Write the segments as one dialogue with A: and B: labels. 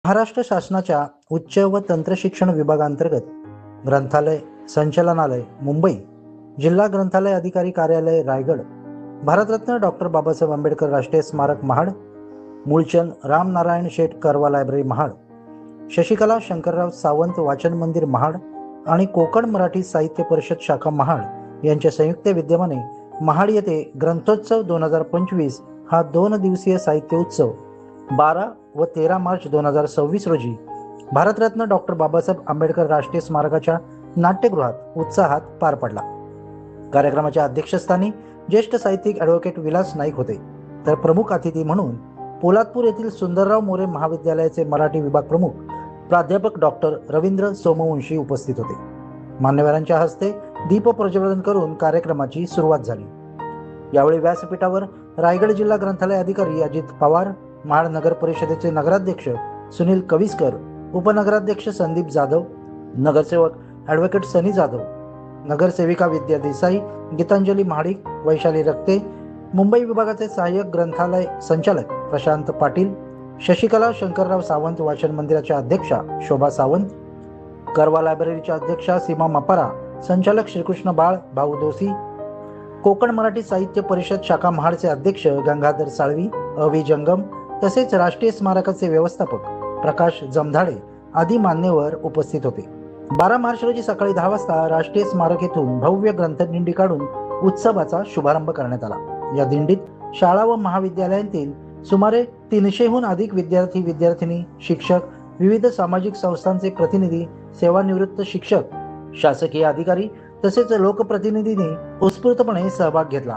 A: महाराष्ट्र शासनाच्या उच्च व तंत्रशिक्षण विभागांतर्गत ग्रंथालय संचालनालय मुंबई, जिल्हा ग्रंथालय अधिकारी कार्यालय रायगड, भारतरत्न डॉक्टर बाबासाहेब आंबेडकर राष्ट्रीय स्मारक महाड, मूळचंद रामनारायण शेठ करवा लायब्ररी महाड, शशिकला शंकरराव सावंत वाचन मंदिर महाड आणि कोकण मराठी साहित्य परिषद शाखा महाड यांच्या संयुक्त विद्यमाने महाड येथे ग्रंथोत्सव 2025 हा 2 दिवसीय साहित्य उत्सव 12 व 13 मार्च 2026 रोजी भारतरत्न डॉक्टर बाबासाहेब आंबेडकर राष्ट्रीय स्मारकाच्या नाट्यगृहात उत्साहात पार पडला। कार्यक्रमाच्या अध्यक्षस्थानी ज्येष्ठ साहित्यिक ॲडव्होकेट विलास नाईक होते, तर प्रमुख अतिथी म्हणून पोलादपूर येथील सुंदरराव मोरे महाविद्यालयाचे मराठी विभाग प्रमुख प्राध्यापक डॉक्टर रवींद्र सोमवंशी उपस्थित होते। मान्यवरांच्या हस्ते दीप प्रज्वलन करून कार्यक्रमाची सुरुवात झाली। यावेळी व्यासपीठावर रायगड जिल्हा ग्रंथालय अधिकारी अजित पवार, महाड नगर परिषदेचे नगराध्यक्ष सुनील कविस्कर, उपनगराध्यक्ष संदीप जाधव, नगरसेवक ॲडव्होकेट सनी जाधव, नगरसेविका विद्या देसाई, गीतांजली महाडिक, वैशाली रक्ते, मुंबई विभागाचे सहाय्यक ग्रंथालय संचालक प्रशांत पाटील, शशिकला शंकरराव सावंत वाचन मंदिराच्या अध्यक्षा शोभा सावंत, करवा लायब्ररीच्या अध्यक्षा सीमा मापारा, संचालक श्रीकृष्ण बाळ भाऊ दोसी, कोकण मराठी साहित्य परिषद शाखा महाडचे अध्यक्ष गंगाधर साळवी, अवी जंगम तसेच राष्ट्रीय स्मारकाचे व्यवस्थापक प्रकाश जमधाडे आदी मान्यवर उपस्थित होते। 12 मार्च रोजी सकाळी 10 वाजता राष्ट्रीय स्मारक येथून भव्य ग्रंथदिंडी काढून उत्सवाचा शुभारंभ करण्यात आला। या दिंडीत शाळा व महाविद्यालयांतील सुमारे 300हून अधिक विद्यार्थी विद्यार्थिनी, शिक्षक, विविध सामाजिक संस्थांचे प्रतिनिधी, सेवानिवृत्त शिक्षक, शासकीय अधिकारी तसेच लोकप्रतिनिधींनी उत्स्फूर्तपणे सहभाग घेतला।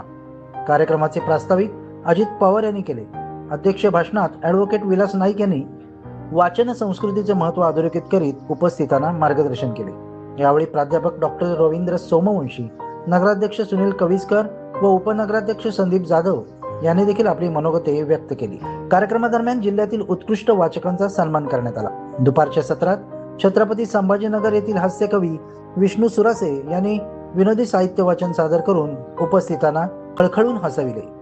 A: कार्यक्रमाचे प्रास्ताविक अजित पवार यांनी केले। अध्यक्ष भाषणात ॲडव्होकेट विलास नाईक यांनी वाचन संस्कृतीचे महत्त्व अधोरेखित करीत उपस्थितांना मार्गदर्शन केले। यावेळी प्राध्यापक डॉक्टर रवींद्र सोमवंशी, नगराध्यक्ष सुनील कविस्कर व उपनगराध्यक्ष संदीप जाधव यांनी देखील आपली मनोगते व्यक्त केली। कार्यक्रमादरम्यान जिल्ह्यातील उत्कृष्ट वाचकांचा सन्मान करण्यात आला। दुपारच्या सत्रात छत्रपती संभाजीनगर येथील हास्यकवी विष्णू सुरासे यांनी विनोदी साहित्य वाचन सादर करून उपस्थितांना खळखळून हसविले।